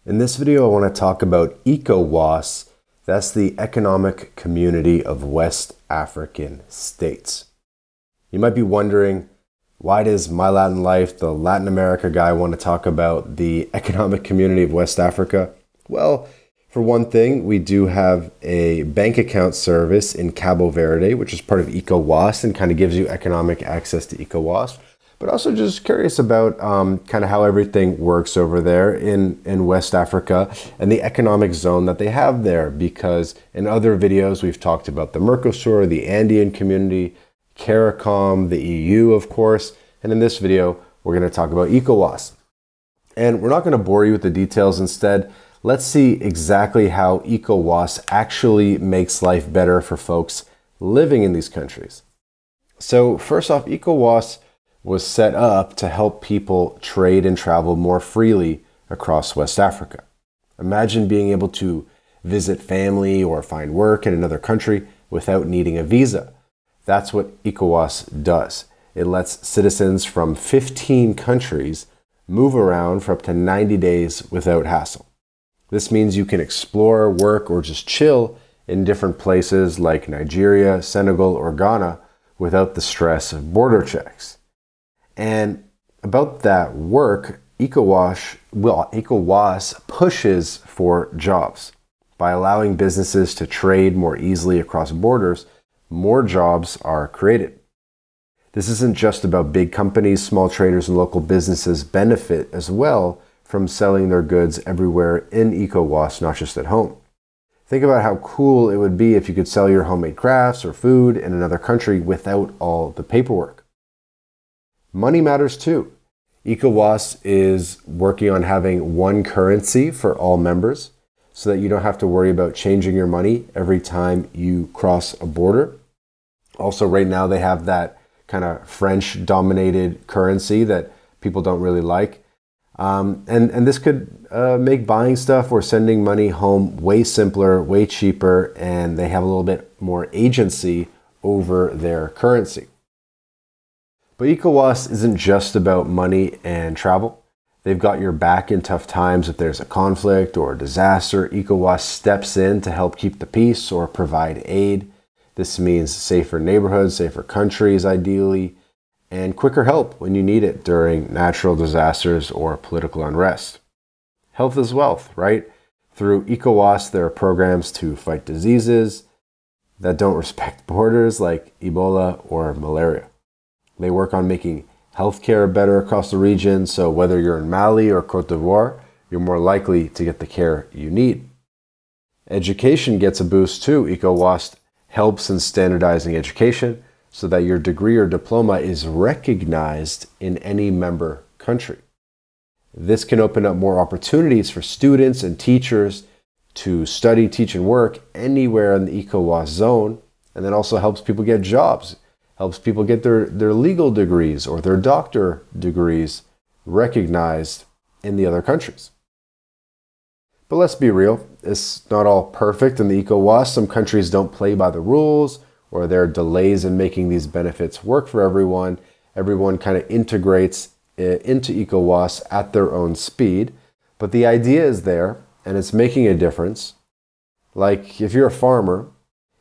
In this video, I want to talk about ECOWAS. That's the Economic Community of West African States. You might be wondering, why does My Latin Life, the Latin America guy, want to talk about the Economic Community of West Africa? Well, for one thing, we do have a bank account service in Cabo Verde, which is part of ECOWAS and kind of gives you economic access to ECOWAS. But also just curious about kind of how everything works over there in West Africa and the economic zone that they have there. Because in other videos, we've talked about the Mercosur, the Andean community, CARICOM, the EU, of course. And in this video, we're going to talk about ECOWAS. And we're not going to bore you with the details. Instead, let's see exactly how ECOWAS actually makes life better for folks living in these countries. So first off, ECOWAS was set up to help people trade and travel more freely across West Africa. Imagine being able to visit family or find work in another country without needing a visa. That's what ECOWAS does. It lets citizens from 15 countries move around for up to 90 days without hassle. This means you can explore, work, or just chill in different places like Nigeria, Senegal, or Ghana without the stress of border checks. And about that work, ECOWAS pushes for jobs. By allowing businesses to trade more easily across borders, more jobs are created. This isn't just about big companies. Small traders and local businesses benefit as well from selling their goods everywhere in ECOWAS, not just at home. Think about how cool it would be if you could sell your homemade crafts or food in another country without all the paperwork. Money matters too. ECOWAS is working on having one currency for all members so that you don't have to worry about changing your money every time you cross a border. Also, right now they have that kind of French-dominated currency that people don't really like. And this could make buying stuff or sending money home way simpler, way cheaper, and they have a little bit more agency over their currency. But ECOWAS isn't just about money and travel. They've got your back in tough times. If there's a conflict or a disaster, ECOWAS steps in to help keep the peace or provide aid. This means safer neighborhoods, safer countries ideally, and quicker help when you need it during natural disasters or political unrest. Health is wealth, right? Through ECOWAS, there are programs to fight diseases that don't respect borders like Ebola or malaria. They work on making healthcare better across the region, so whether you're in Mali or Côte d'Ivoire, you're more likely to get the care you need. Education gets a boost too. ECOWAS helps in standardizing education so that your degree or diploma is recognized in any member country. This can open up more opportunities for students and teachers to study, teach, and work anywhere in the ECOWAS zone, and then also helps people get jobs. Helps people get their legal degrees or their doctor degrees recognized in the other countries. But let's be real, it's not all perfect in the ECOWAS. Some countries don't play by the rules, or there are delays in making these benefits work for everyone. Everyone kind of integrates into ECOWAS at their own speed. But the idea is there, and it's making a difference. Like if you're a farmer,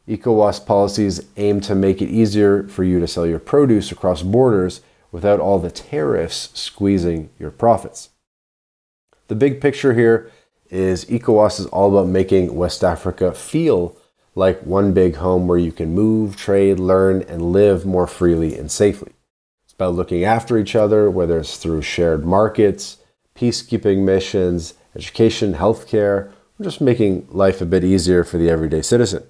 ECOWAS policies aim to make it easier for you to sell your produce across borders without all the tariffs squeezing your profits. The big picture here is ECOWAS is all about making West Africa feel like one big home where you can move, trade, learn, and live more freely and safely. It's about looking after each other, whether it's through shared markets, peacekeeping missions, education, healthcare, or just making life a bit easier for the everyday citizen.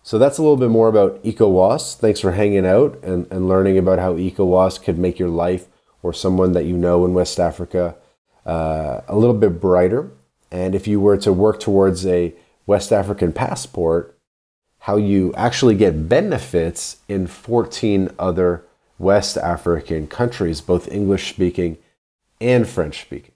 So that's a little bit more about ECOWAS. Thanks for hanging out and learning about how ECOWAS could make your life or someone that you know in West Africa a little bit brighter. And if you were to work towards a West African passport, how you actually get benefits in 14 other West African countries, both English-speaking and French-speaking.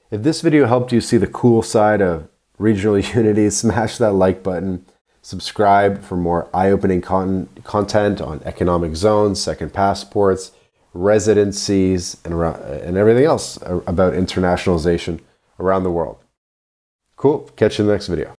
If this video helped you see the cool side of regional unity, smash that like button. Subscribe for more eye-opening content on economic zones, second passports, residencies, and everything else about internationalization around the world. Cool. Catch you in the next video.